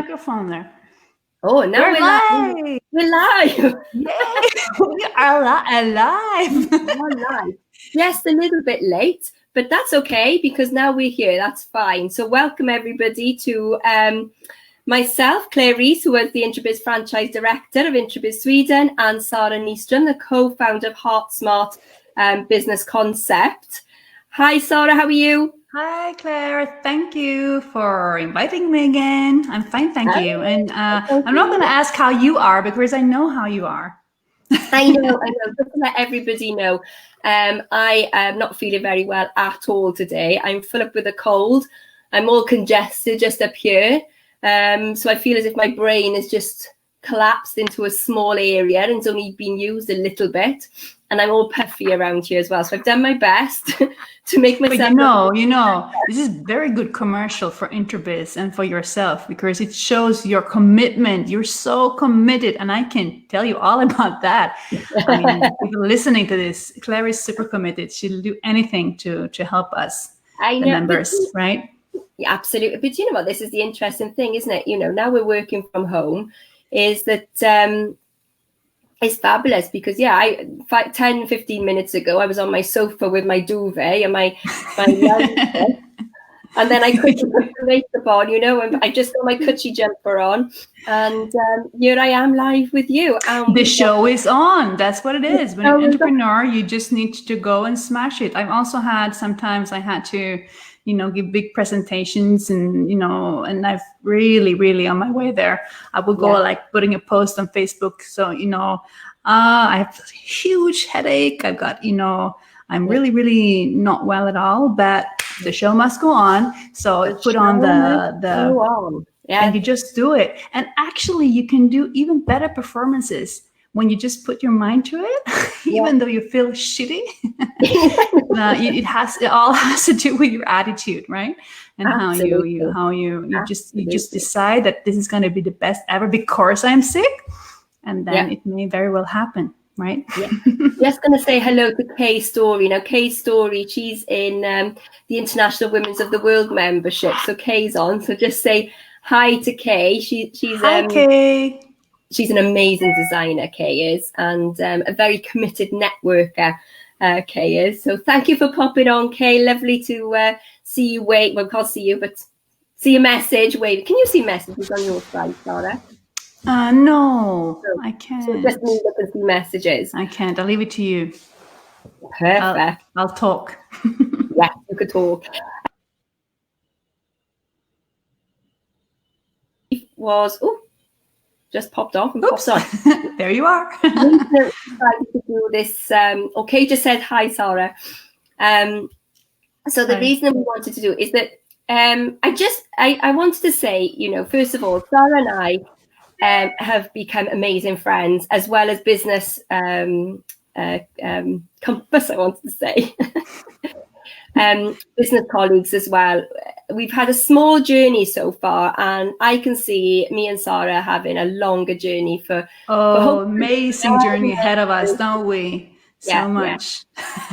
microphone there. Oh, now we're live. We're live. Yay! We are alive. Yes, a little bit late, but that's okay because now we're here. That's fine. So welcome everybody to myself, Claire Rees, who was the Introbiz franchise director of Introbiz Sweden, and Sara Nyström, the co-founder of Heart Smart business concept. Hi, Sara, how are you? Hi, Claire. Thank you for inviting me again. I'm fine, thank you. And I'm not going to ask how you are because I know how you are. I know. Just to let everybody know, I am not feeling very well at all today. I'm full up with a cold. I'm all congested just up here. So I feel as if my brain is just collapsed into a small area and it's only been used a little bit. And I'm all puffy around here as well. So I've done my best to make myself... But you know, this is very good commercial for Introbiz and for yourself because it shows your commitment. You're so committed. And I can tell you all about that. I mean, people listening to this, Claire is super committed. She'll do anything to help us, the members, right? Yeah, absolutely. But you know what? This is the interesting thing, isn't it? You know, now we're working from home, is that... it's fabulous because 10-15 minutes ago I was on my sofa with my duvet and my and then I quickly put the makeup on, you know, and I just got my Cutchy jumper on, and here I am live with you. The show is on. That's what it is. When you're an entrepreneur, you just need to go and smash it. I've also sometimes I had to, you know, give big presentations and, you know, and I've really on my way there. I will go like putting a post on Facebook. So, you know, I have a huge headache. I've got, you know, I'm really not well at all, but the show must go on. So put on and you just do it. And actually you can do even better performances when you just put your mind to it, even though you feel shitty. It all has to do with your attitude, right? And Absolutely. how you just decide that this is going to be the best ever because I'm sick, and then it may very well happen, right? Yeah. Just going to say hello to Kay Story. Now, Kay Story, she's in the International Women's of the World membership, so Kay's on. So just say hi to Kay. She's hi, Kay. She's an amazing designer, Kay is, and a very committed networker, Kay is. So thank you for popping on, Kay. Lovely to see you. Well, we can't see you, but see your message. Wait, can you see messages on your side, Sara? No, I can't. So just me look and see messages. I can't. I'll leave it to you. Perfect. I'll talk. Yeah, you could talk. Just popped off and popped on. There you are. to do this. Okay, just said hi, Sara. So the reason we wanted to do it is that I wanted to say, you know, first of all, Sara and I have become amazing friends as well as business compass. I wanted to say. Business colleagues as well. We've had a small journey so far, and I can see me and Sara having a longer journey for amazing journey ahead of us, don't we? So much.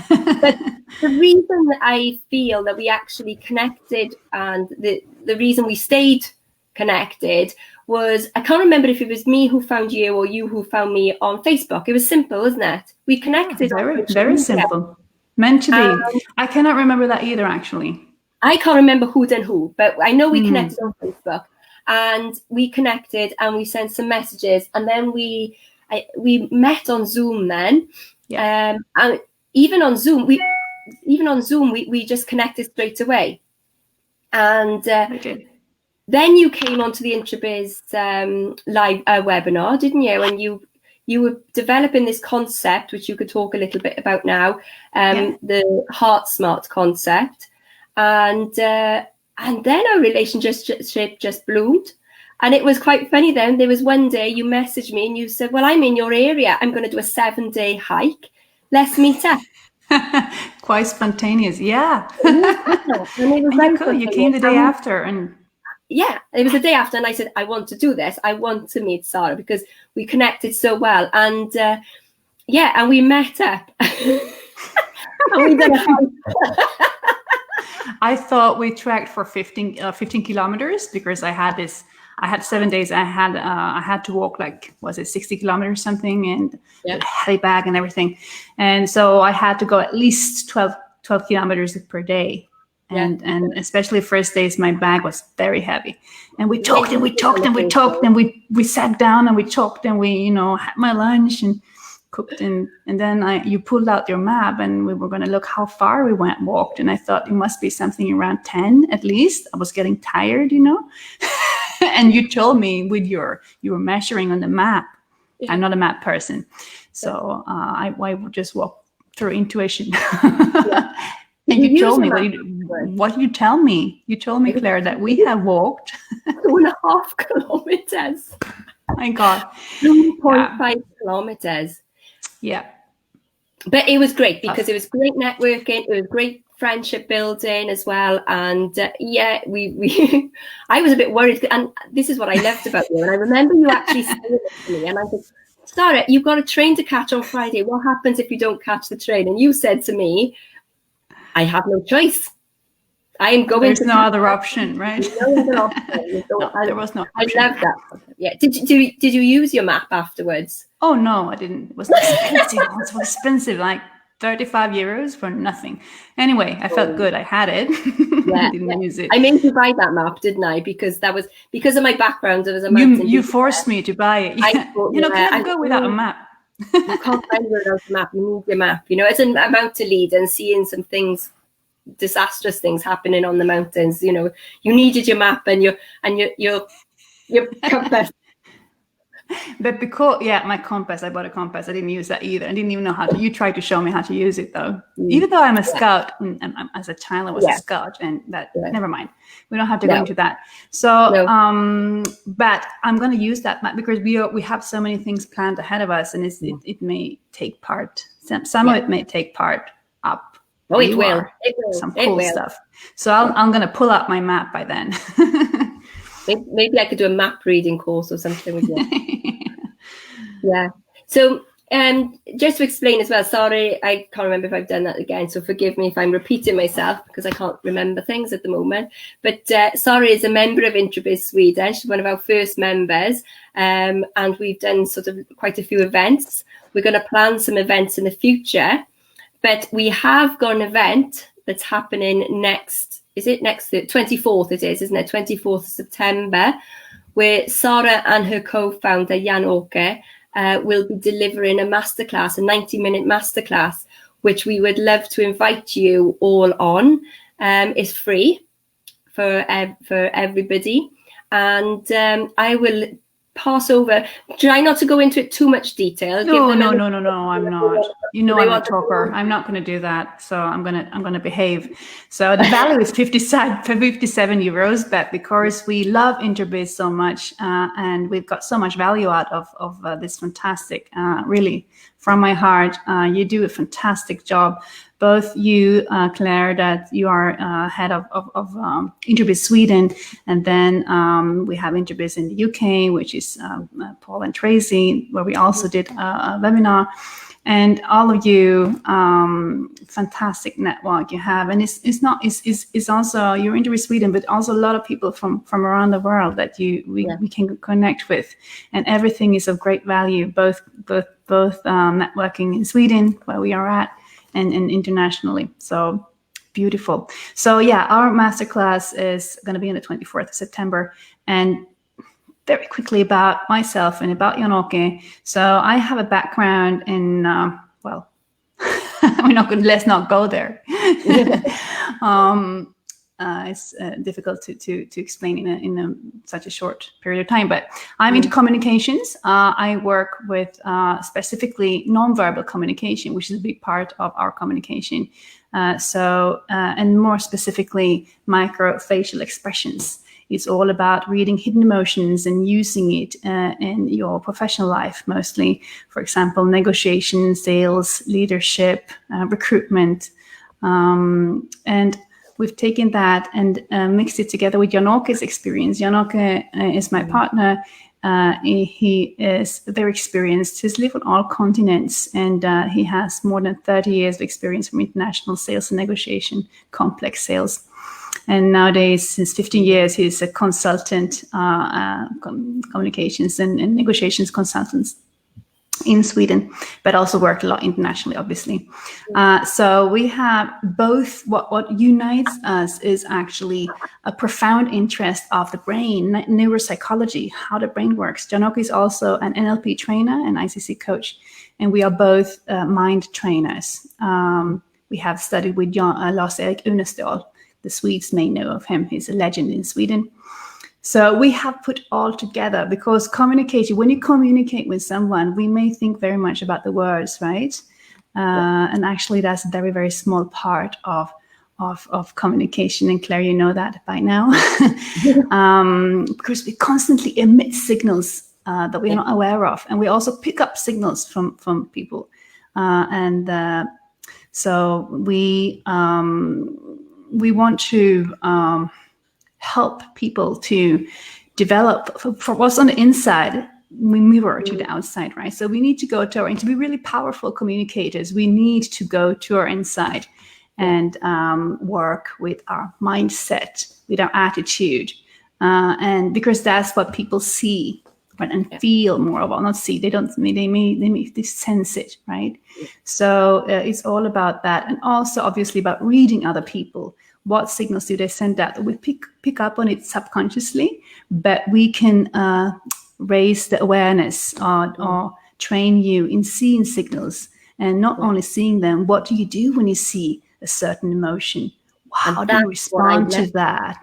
But the reason that I feel that we actually connected and the reason we stayed connected was, I can't remember if it was me who found you or you who found me on Facebook. It was simple, isn't it? We connected. Very simple. Meant to be. I cannot remember that either, actually. I can't remember who done who, but I know we connected on Facebook, and we connected and we sent some messages, and then we met on Zoom then. And even on Zoom, we just connected straight away. And then you came onto the Introbiz live webinar, didn't you? And you were developing this concept, which you could talk a little bit about now, the Heart Smart concept. And then our relationship just bloomed. And it was quite funny then. There was one day you messaged me and you said, well, I'm in your area. I'm going to do a 7-day hike. Let's meet up. Quite spontaneous. Yeah. And it was you came the day after. And yeah, it was the day after. And I said, I want to do this. I want to meet Sara because we connected so well. And and we met up. And we did a hike. I thought we tracked for 15 kilometers because I had this I had 7 days. I had to walk like, was it 60 kilometers or something, and with a heavy bag and everything. And so I had to go at least 12 kilometers per day. And especially first days, my bag was very heavy. And we talked and we talked and we talked and we sat down and we talked and we, you know, had my lunch and cooked. And then you pulled out your map and we were going to look how far we walked. And I thought it must be something around 10 at least. I was getting tired, you know. And you told me you were measuring on the map. I'm not a map person. So I would just walk through intuition. And you told me, what did you tell me? You told me, Claire, that we have walked 2.5 kilometers. My God. 2.5 kilometers. Yeah. But it was great because it was great networking. It was great friendship building as well. And we I was a bit worried. And this is what I loved about you. And I remember you actually saying it to me. And I said, Sara, you've got a train to catch on Friday. What happens if you don't catch the train? And you said to me, I have no choice. I am going. There's no other option, right? No other option. No, there was no option. I love that. Yeah. Did you use your map afterwards? Oh no, I didn't. It was expensive. It was so expensive, like 35 euros for nothing. Anyway, I felt good. I had it. I didn't use it. I made you buy that map, didn't I? Because that was because of my background. It was a mountain. You forced me to buy it. You know, can't go without a map. You can't find without a map. You need your map. You know, it's an amount to lead and seeing some things, disastrous things happening on the mountains. You know, you needed your map and your compass. But because my compass, I bought a compass. I didn't use that either. I didn't even know how to. You tried to show me how to use it though. Even though I'm a scout, and as a child I was a scout, and that never mind. We don't have to go into that. So, but I'm going to use that map because we have so many things planned ahead of us, and it may take part. Some of it may take part up. Oh, it will. Some cool stuff. So I'm going to pull out my map by then. Maybe I could do a map reading course or something with you. Yeah. So just to explain as well, sorry, I can't remember if I've done that again. So forgive me if I'm repeating myself because I can't remember things at the moment. But Sara is a member of Introbiz Sweden. She's one of our first members. And we've done sort of quite a few events. We're going to plan some events in the future. But we have got an event that's happening next. Is it next? 24th it is, isn't it? 24th of September, where Sara and her co-founder, Jan-Åke, will be delivering a masterclass, a 90-minute masterclass, which we would love to invite you all on. It's free for everybody. And I will pass over. Try not to go into it too much detail. No, I'm not. You know, I'm a talker. I'm not going to do that. So I'm going to behave. So the value is 57 euros, but because we love Introbiz so much, and we've got so much value out of this fantastic, really from my heart, you do a fantastic job. Both you, Claire, that you are head of Introbiz Sweden, and then we have Introbiz in the UK, which is Paul and Tracy, where we also did a webinar. And all of you, fantastic network you have, and it's also you're Introbiz Sweden, but also a lot of people from around the world that we can connect with, and everything is of great value, both networking in Sweden where we are at, and internationally. So beautiful. So our masterclass is going to be on the 24th of September, and very quickly about myself and about Jan-Åke. So I have a background in, let's not go there. It's difficult to explain in such a short period of time, but I'm into communications. I work with specifically nonverbal communication, which is a big part of our communication. And more specifically, microfacial expressions. It's all about reading hidden emotions and using it in your professional life, mostly. For example, negotiation, sales, leadership, recruitment. And we've taken that and mixed it together with Jan-Åke's experience. Jan-Åke is my partner. He is very experienced. He's lived on all continents, and he has more than 30 years of experience from international sales and negotiation, complex sales. And nowadays, since 15 years, he's a consultant, communications and negotiations consultant in Sweden, but also worked a lot internationally, obviously. So we have both. What unites us is actually a profound interest of the brain, neuropsychology, how the brain works. Janoky is also an NLP trainer and ICC coach, and we are both mind trainers. We have studied with Lars-Erik Unestål. The Swedes may know of him. He's a legend in Sweden. So we have put all together because communication, when you communicate with someone, we may think very much about the words, right? And actually that's a very, very small part of communication. And Claire, you know that by now. Because we constantly emit signals that we are not aware of. And we also pick up signals from people. So we want to help people to develop for what's on the inside. We mirror to the outside, right? So we need to go to and to be really powerful communicators, we need to go to our inside and work with our mindset, with our attitude, and because that's what people see and feel more of. Well, not see, they don't. They sense it, right? So it's all about that, and also obviously about reading other people. What signals do they send out? We pick up on it subconsciously, but we can raise the awareness or train you in seeing signals, and not only seeing them. What do you do when you see a certain emotion? How do you respond to that?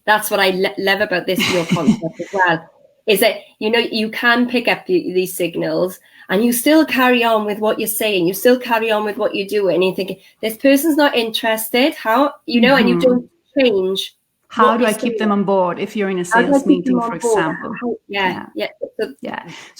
That's what I love about this your concept as well. Is that, you know, you can pick up these signals and you still carry on with what you're saying. You still carry on with what you're doing. And you're thinking, this person's not interested. How, you know, and you don't change. How do I keep them on board if you're in a sales meeting, for example? So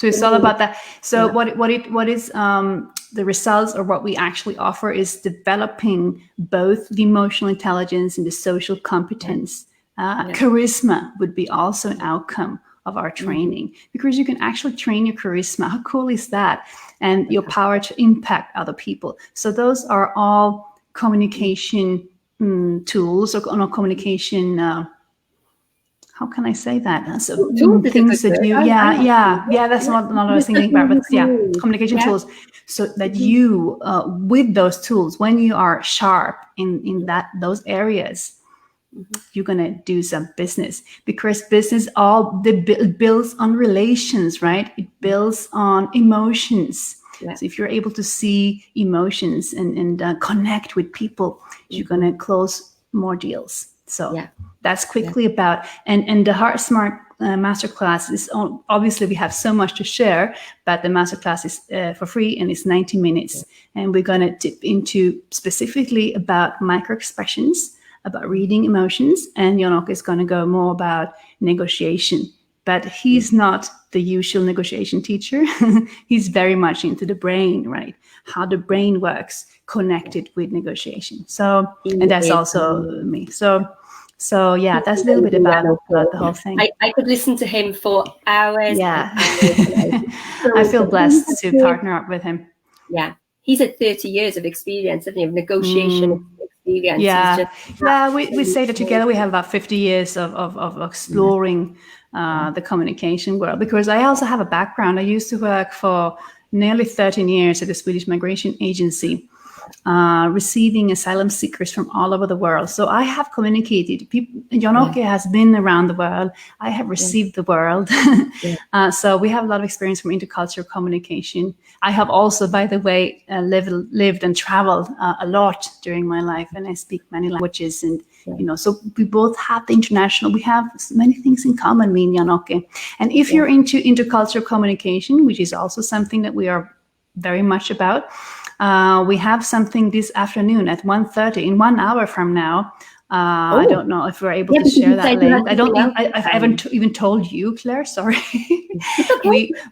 it's all about that. So what is the results, or what we actually offer, is developing both the emotional intelligence and the social competence. Charisma would be also an outcome of our training, because you can actually train your charisma. How cool is that? And your power to impact other people. So those are all communication tools, or communication. How can I say that? So things that you, that's not what I was thinking about, but communication tools. So that you, with those tools, when you are sharp in those areas, you're going to do some business, because business builds on relations, right? It builds on emotions. So if you're able to see emotions and connect with people, you're going to close more deals. So that's quickly about, and the Heart Smart Masterclass is obviously, we have so much to share, but the masterclass is for free, and it's 90 minutes. And we're going to dip into specifically about micro expressions, about reading emotions, and Janoky is going to go more about negotiation. But he's not the usual negotiation teacher. He's very much into the brain, right? How the brain works, connected with negotiation. So, and that's also me. So yeah, that's a little bit about the whole thing. I could listen to him for hours. Yeah, I feel blessed to partner up with him. Yeah, he's had 30 years of experience, of negotiation. We say that together we have about 50 years of exploring the communication world, because I also have a background. I used to work for nearly 13 years at the Swedish Migration Agency, receiving asylum seekers from all over the world. So I have communicated. Janoky has been around the world. I have received the world. So we have a lot of experience from intercultural communication. I have also, by the way, lived and traveled a lot during my life, and I speak many languages. And so we both have the international. We have many things in common, me and Janoky. And if you're into intercultural communication, which is also something that we are very much about, we have something this afternoon at 1:30, in 1 hour from now. I don't know if we're able to share that link. I haven't even told you, Claire. Sorry.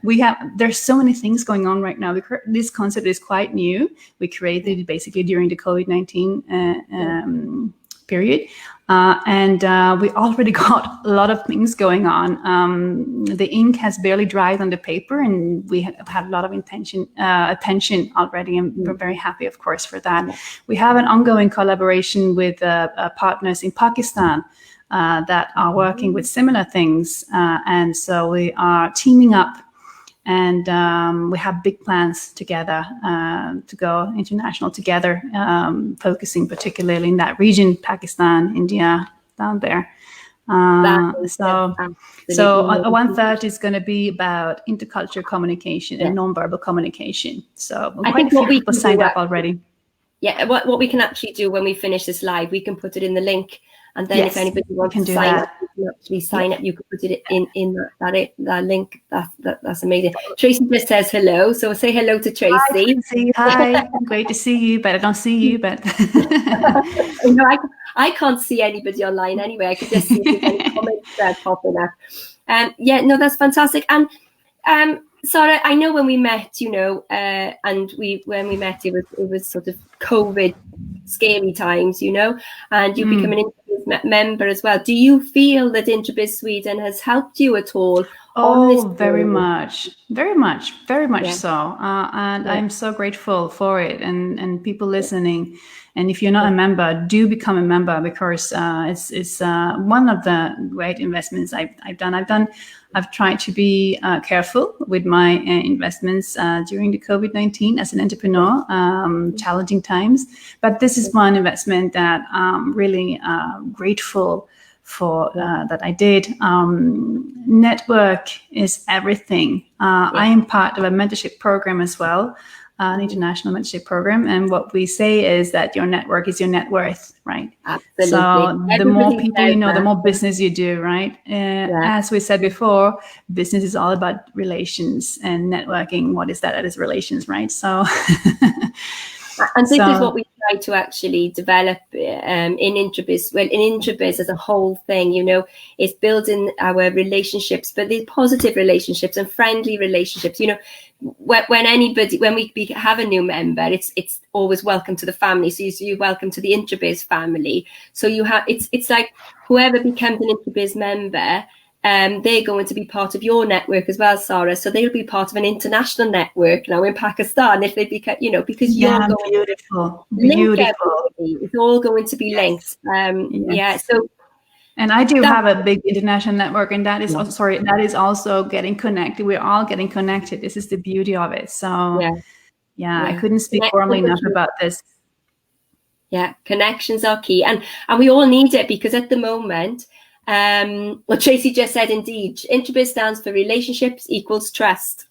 we have. There's so many things going on right now. This concept is quite new. We created it basically during the COVID-19 period. And we already got a lot of things going on. The ink has barely dried on the paper, and we have had a lot of attention already, and we're very happy, of course, for that. We have an ongoing collaboration with partners in Pakistan that are working with similar things, and so we are teaming up. And we have big plans together to go international together, focusing particularly in that region, Pakistan, India, down there. So 1/3 is going to be about intercultural communication and nonverbal communication. So quite a few people signed up already. Yeah, what we can actually do when we finish this live, we can put it in the link. And then if anybody wants to sign up, you can actually sign up. You can put it in that link. That's amazing. Tracy just says hello. So say hello to Tracy. Hi, Tracy. Hi. Great to see you, but I don't see you. But I can't see anybody online anyway. I could just see if there's any comments popping up. That's fantastic. And Sara, I know when we met, and when we met, it was sort of COVID scary times, and you become an Intrabiz member as well. Do you feel that Intrabiz Sweden has helped you at all? Very much so. And I'm so grateful for it, and people listening. And if you're not a member, do become a member, because it's one of the great investments I've done. I've tried to be careful with my investments during the COVID-19 as an entrepreneur, challenging times. But this is one investment that I'm really grateful for that I did. Network is everything. I am part of a mentorship program as well, an international mentorship program. And what we say is that your network is your net worth, right? Absolutely. So the more people you know, the more business you do, right? As we said before, business is all about relations, and networking, what is that? That is relations, right? So and this is what we try to actually develop in Intrabiz. Well, in Intrabiz as a whole thing, is building our relationships, but the positive relationships and friendly relationships. When we have a new member, it's always welcome to the family. So you're welcome to the Intrabiz family. So you have it's like whoever becomes an Intrabiz member, they're going to be part of your network as well, Sara. So they'll be part of an international network now in Pakistan if they become, because you're going beautiful. It's all going to be linked. So. And I do have a big international network, and that is also getting connected. We're all getting connected. This is the beauty of it. So I couldn't speak warmly enough about this. Yeah, connections are key, and we all need it, because at the moment, what Tracy just said, indeed, Intrabiz stands for relationships equals trust.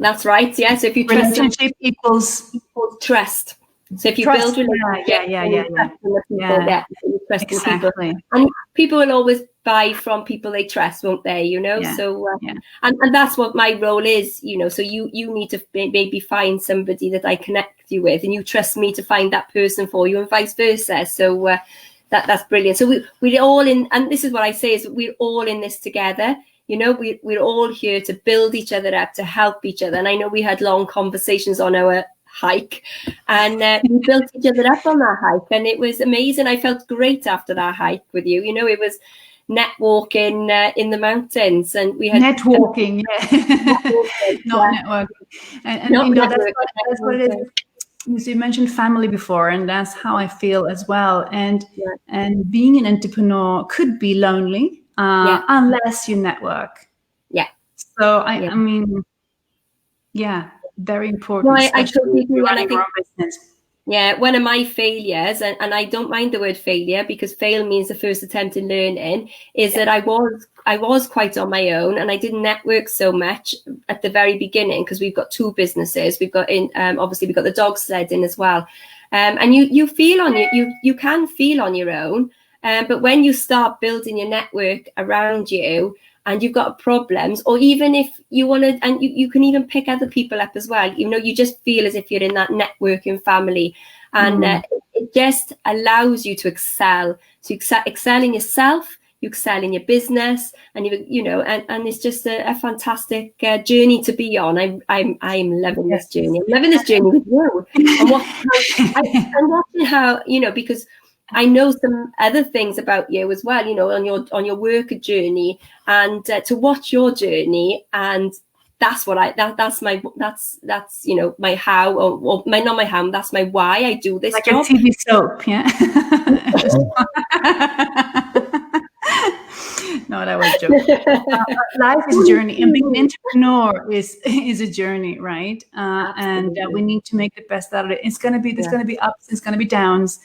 That's right. Yeah. So if you trust, relationship equals trust. So if you build relationships, you trust people, and people will always buy from people they trust, won't they? So and that's what my role is. So you need to maybe find somebody that I connect you with, and you trust me to find that person for you, and vice versa. So that's brilliant. So we're all in, and this is what I say is we're all in this together. We're all here to build each other up, to help each other. And I know we had long conversations on our hike, and we built each other up on that hike, and it was amazing. I felt great after that hike with you. It was networking in the mountains, and we had networking, not networking, and that's what it is. You mentioned family before, and that's how I feel as well. And being an entrepreneur could be lonely unless you network. Yeah. So I mean, very important. No, I totally agree. Running your own business. Yeah, one of my failures, and I don't mind the word failure, because fail means the first attempt in learning, is that I was quite on my own, and I didn't network so much at the very beginning, because we've got two businesses. We've got obviously we've got the dog sledding as well, and you feel you can feel on your own, but when you start building your network around you, and you've got problems, or even if you want to, and you can even pick other people up as well. You just feel as if you're in that networking family, and it just allows you to excel. So you excel in yourself, you excel in your business, and and it's just a fantastic journey to be on. I'm loving this journey. I'm loving this journey with you. I'm watching how because I know some other things about you as well, you know, on your work journey, and to watch your journey, and that's what that's you know, my how, or my, not my how, that's my why I do this like job. a TV soap, yeah. No, that was a joke. Life is a journey, and being an entrepreneur is a journey, right? And we need to make the best out of it. It's going to be, there's going to be ups, it's going to be downs.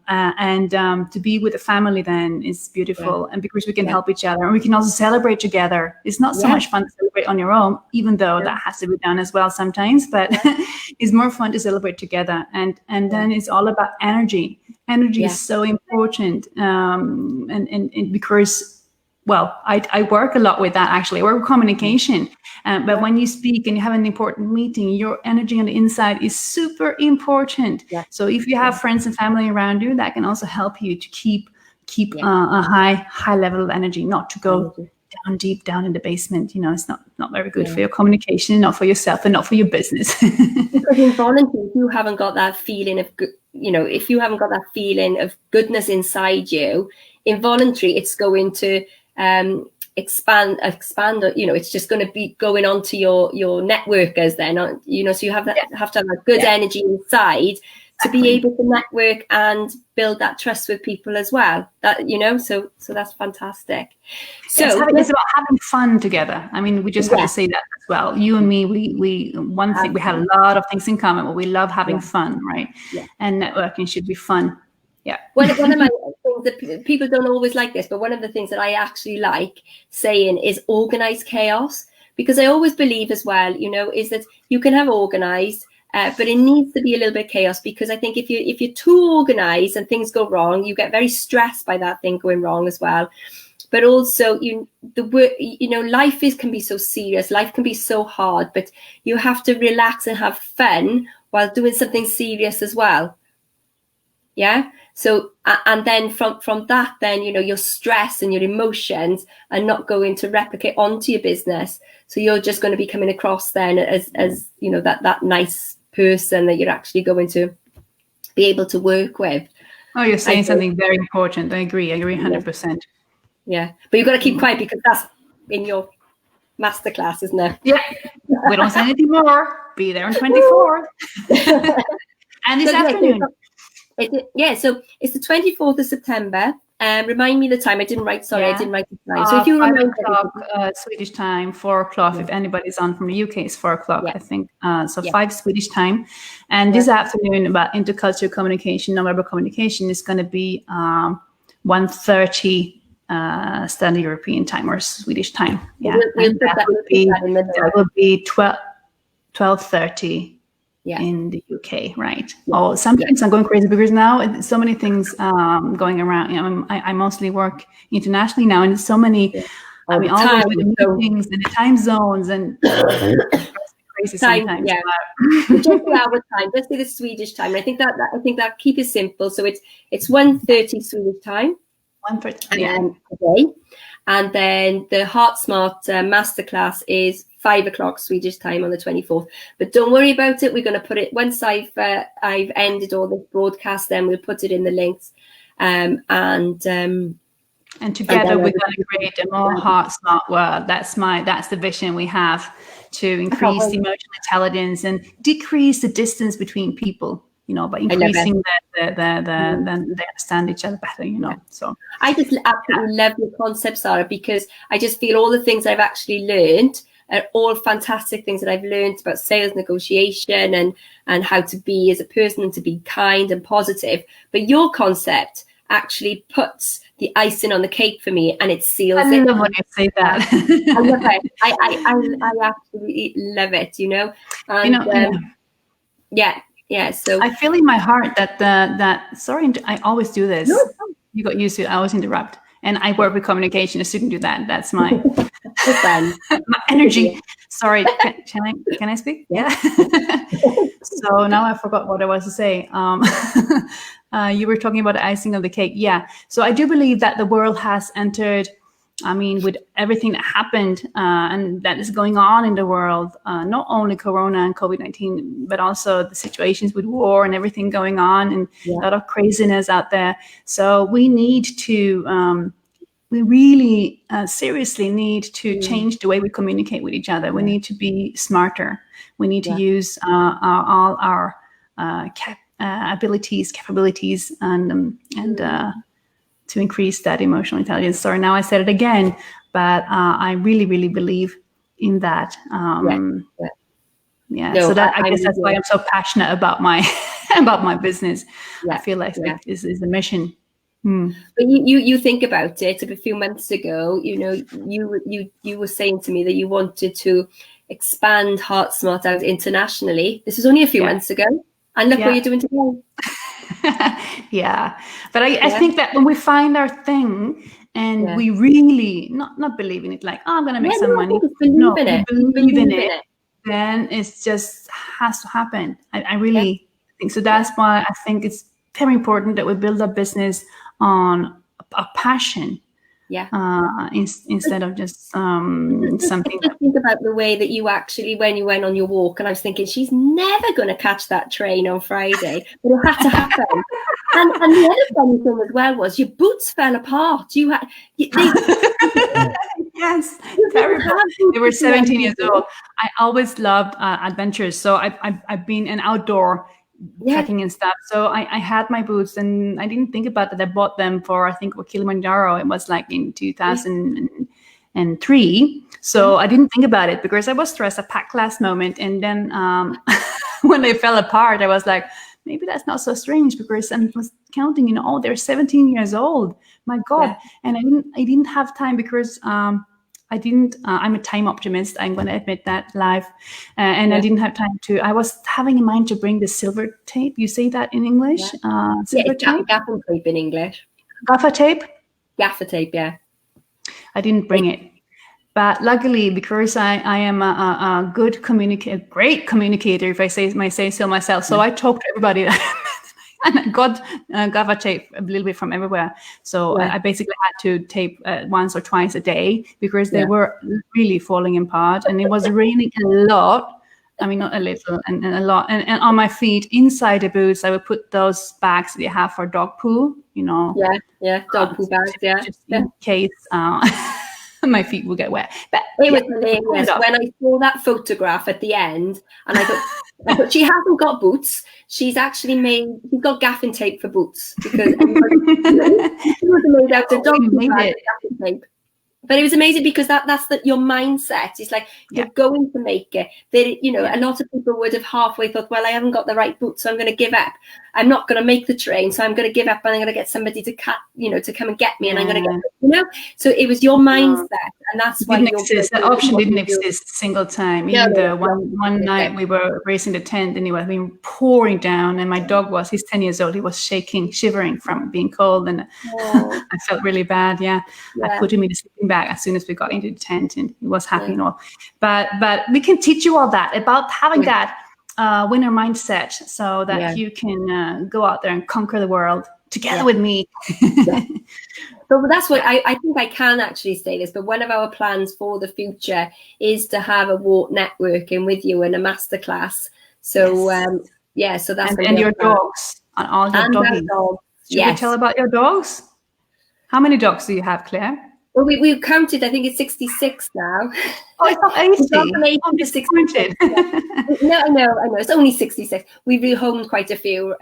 And to be with a family then is beautiful, and because we can help each other, and we can also celebrate together. It's not so much fun to celebrate on your own, even though that has to be done as well sometimes, but it's more fun to celebrate together. And then it's all about energy. Energy is so important, and because, well, I work a lot with that, actually. I work with communication. But when you speak and you have an important meeting, your energy on the inside is super important. So if you have friends and family around you, that can also help you to keep a high level of energy, not to go down deep down in the basement. You know, it's not very good for your communication, not for yourself, and not for your business. Because in voluntary, if you haven't got that feeling of good, you know, if you haven't got that feeling of goodness inside you, in voluntary, it's going to expand, you know, it's just going to be going on to your networkers then, you know, so you have to have that good energy inside to be able to network and build that trust with people as well. That, you know, so that's fantastic. So it's about having fun together. I mean, we just have to say that as well. You and me, we had a lot of things in common, but we love having fun, right? And networking should be fun. One of my things that people don't always like this, but one of the things that I actually like saying is organized chaos, because I always believe as well, you know, is that you can have organized, but it needs to be a little bit chaos, because I think if you're too organized and things go wrong, you get very stressed by that thing going wrong as well. But also, life can be so serious, life can be so hard, but you have to relax and have fun while doing something serious as well. Yeah. So, and then from that, then, you know, your stress and your emotions are not going to replicate onto your business. So you're just going to be coming across then as you know, that nice person that you're actually going to be able to work with. Oh, you're saying something very important. I agree 100%. Yeah. But you've got to keep quiet, because that's in your masterclass, isn't it? Yeah. We don't say anything more. Be there on 24th. And this afternoon. So it's the 24th of September. Remind me the time. I didn't write the time. So if you 5 remind o'clock Swedish time, 4 o'clock. If anybody's on from the UK, it's 4 o'clock, I think. 5 Swedish time. And this afternoon, about intercultural communication, nonverbal communication, is going to be 1:30 Standard European time, or Swedish time. Yeah, that will be 12:30. In the UK, right? Sometimes I'm going crazy, because now so many things going around. You know, I mostly work internationally now, and so many. I mean, always with the meetings and the time zones and crazy sometimes. Just the hour time. Let's say the Swedish time. I think that keep it simple. So it's 1:30 Swedish time. 1:30 today, and then the Heart Smart masterclass is 5 o'clock Swedish time on the 24th. But don't worry about it. We're going to put it, once I've ended all this broadcast, then we'll put it in the links. And together we're going to create a more heart smart world. That's the vision we have, to increase the emotional intelligence and decrease the distance between people. You know, by increasing then they understand each other better. You know, so I just absolutely love your concept, Sara, because I just feel all the things I've actually learned are all fantastic things that I've learned about sales negotiation and how to be as a person and to be kind and positive. But your concept actually puts the icing on the cake for me, and it seals it. I love when you say that. I love it. I absolutely love it. You know, and, So I feel in my heart that sorry, I always do this. No. You got used to it. I always interrupt, and I work with communication. I shouldn't do that. That's my my energy. Sorry, can I speak? Yeah. So now I forgot what I was to say. You were talking about the icing of the cake. Yeah. So I do believe that the world has entered I mean, with everything that happened and that is going on in the world, not only Corona and COVID-19, but also the situations with war and everything going on, and a lot of craziness out there. So we need to, we really seriously need to change the way we communicate with each other. We need to be smarter. We need to use all our capabilities, and to increase that emotional intelligence. Sorry, now I said it again, but I really, really believe in that. No, so that I guess that's why I'm so passionate about my about my business. I feel like this is a mission. But you think about it. A few months ago, you know, you were saying to me that you wanted to expand Heart Smart out internationally. This was only a few months ago, and look what you're doing today. But I think that when we find our thing and we really not believe in it, like, oh, I'm gonna make some money. No, believe in it. Then it's just has to happen. I really think so. That's why I think it's very important that we build a business on a passion. Instead of just something. Just think about the way that you actually, when you went on your walk, and I was thinking, she's never going to catch that train on Friday, but it had to happen. and the other funny thing as well was your boots fell apart. You had yes, terrible. They were 17 years old. I always loved adventures, so I've been an outdoor trekking and stuff. So I had my boots, and I didn't think about that. I bought them for, I think, Kilimanjaro. It was like in 2003. So I didn't think about it because I was stressed. I packed last moment, and then when they fell apart, I was like, maybe that's not so strange, because I was counting, they're 17 years old. My God. And I didn't have time because I'm a time optimist. I'm going to admit that live. And I didn't have time I was having in mind to bring the silver tape. You say that in English? Silver tape? Gaffer tape in English. Gaffer tape? Gaffer tape, yeah. I didn't bring it. But luckily, because I am a good communicator, great communicator, if I say so myself. So I talked to everybody and I got gaffer tape a little bit from everywhere. So I basically had to tape once or twice a day because they were really falling apart, and it was raining a lot. I mean, not a little, and a lot. And on my feet, inside the boots, I would put those bags that you have for dog poo, dog poo bags, just in case my feet will get wet. But it was hilarious when I saw that photograph at the end, and I thought she hasn't got boots. She's got gaffing tape for boots, because she was made out of dog gaffing tape. But it was amazing because that's your mindset. It's like you're going to make it. A lot of people would have halfway thought, well, I haven't got the right boots, so I'm going to give up. I'm not going to make the train, so I'm going to give up, and I'm going to get somebody to come and get me, and I'm going to get. So it was your mindset, and that's why that option didn't exist a single time. One night we were raising the tent, and it was pouring down, and my dog he's 10 years old. He was shaking, shivering from being cold, and I felt really bad. I put him in the sleeping bag as soon as we got into the tent, and he was happy and all. But we can teach you all that about having that winner mindset, so that you can go out there and conquer the world together with me. So that's what I think I can actually say this, but one of our plans for the future is to have a walk networking with you in a masterclass. So so that's and your dogs and all your doggies. Should we tell about your dogs? How many dogs do you have, Claire? Well, we've counted. I think it's 66 now. Oh, it's not 80. I'm disappointed. No, I know. It's only 66. We've rehomed quite a few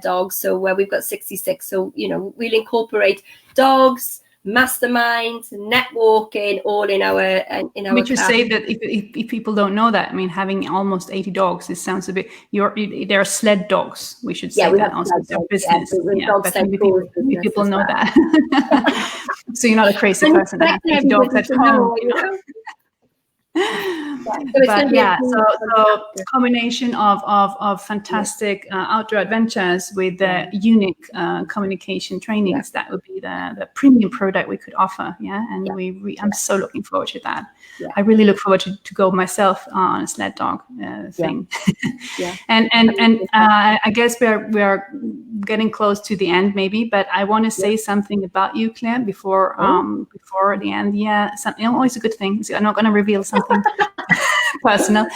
dogs, so we've got 66. So we'll incorporate dogs, masterminds, networking, all in our We should say that if people don't know that, I mean, having almost 80 dogs, it sounds a bit. They're sled dogs. We should say that also. Their business. But people know that. So you're not a crazy person that has 80 dogs at home. So combination of fantastic outdoor adventures with unique communication trainings. That would be the premium product we could offer. And I'm so looking forward to that. I really look forward to go myself on a sled dog thing. And I guess we are getting close to the end maybe, but I want to say something about you, Claire, before the end. Yeah, something always a good thing. So I'm not going to reveal something personal.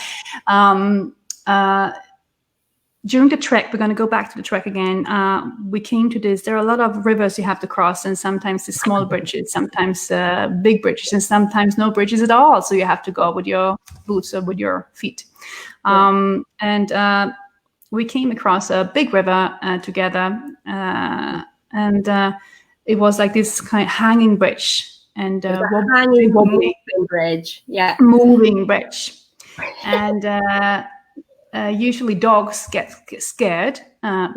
During the trek, we're going to go back to the trek again. We came to this. There are a lot of rivers you have to cross, and sometimes the small bridges, sometimes big bridges, and sometimes no bridges at all. So you have to go with your boots or with your feet. And we came across a big river together, and it was like this kind of hanging bridge, and moving bridge, moving bridge, and. Usually dogs get scared.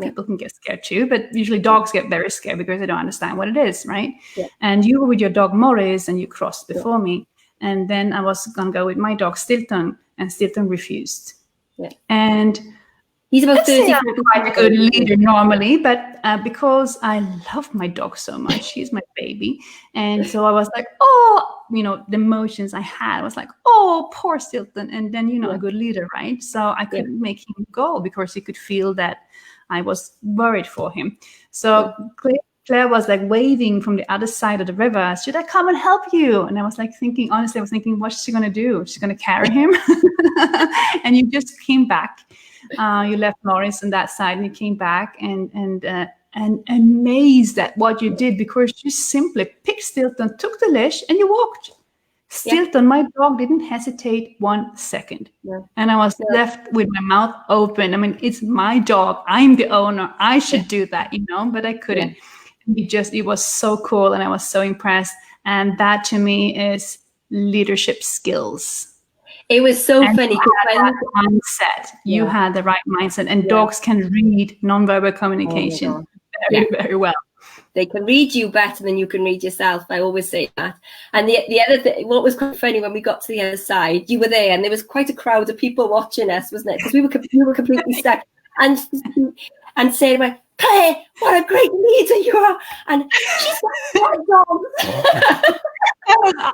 People can get scared too, but usually dogs get very scared because they don't understand what it is, right? Yeah. And you were with your dog Morris, and you crossed before me. And then I was going to go with my dog Stilton, and Stilton refused. Yeah. And he's about 30. I'm quite a good leader normally, but because I love my dog so much, he's my baby. And so I was like, the emotions I had was like, oh, poor Stilton. And then, a good leader, right? So I couldn't make him go because he could feel that I was worried for him. So Claire was like waving from the other side of the river. Should I come and help you? And I was like thinking, honestly, what's she going to do? She's going to carry him. And you just came back. You left Morris on that side, and you came back and amazed at what you did, because you simply picked Stilton, took the leash, and you walked. Stilton, my dog, didn't hesitate 1 second. Yeah. And I was left with my mouth open. I mean, it's my dog. I'm the owner. I should do that, but I couldn't. Yeah. It was so cool, and I was so impressed. And that to me is leadership skills. It was so funny. You had the right mindset, and dogs can read nonverbal communication very, very well. They can read you better than you can read yourself. I always say that. And the other thing, what was quite funny, when we got to the other side, you were there, and there was quite a crowd of people watching us, wasn't it? Because we were completely stuck. And Sarah went, Claire, what a great leader you are. And she's like, dogs.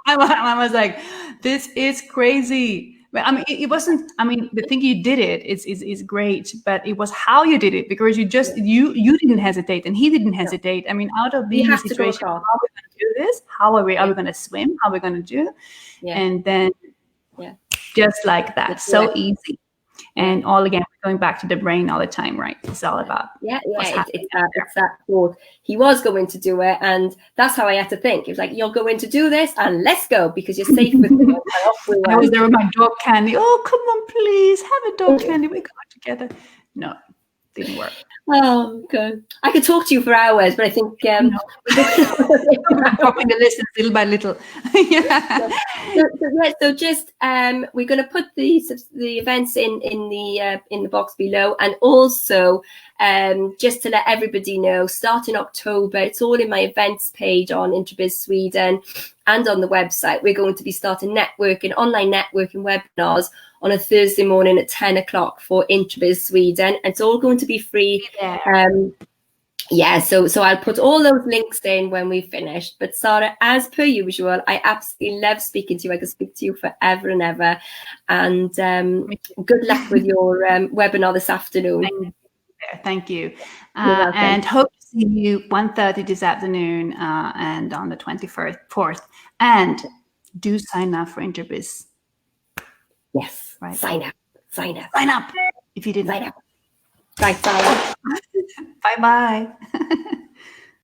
I was like, this is crazy. But I mean, it wasn't. I mean, the thing you did it is great, but it was how you did it, because you didn't hesitate, and he didn't hesitate. I mean, out of being in a situation, how are we going to do this? How are we going to swim? How are we going to do? Yeah. And then, just like that, so easy. And all again, going back to the brain all the time, right? It's all about it's that thought. He was going to do it, and that's how I had to think. It was like, you're going to do this, and let's go, because you're safe with me. I was there with my dog Candy. Oh, come on, please, have a dog Candy. We go together. No, didn't work. Oh, good. I could talk to you for hours, but I think dropping the list little by little. So just we're going to put the events in the box below, and also just to let everybody know, starting October, it's all in my events page on Introbiz Sweden and on the website. We're going to be starting online networking webinars on a Thursday morning at 10 o'clock for Introbiz Sweden. It's all going to be free. So I'll put all those links in when we've finished. But Sara, as per usual, I absolutely love speaking to you. I could speak to you forever and ever. And good luck with your webinar this afternoon. Thank you. And hope to see you 1:30 this afternoon and on the 24th. And do sign up for Introbiz. Yes. Right. Sign up. Sign up if you didn't. Sign up. Bye. Bye-bye.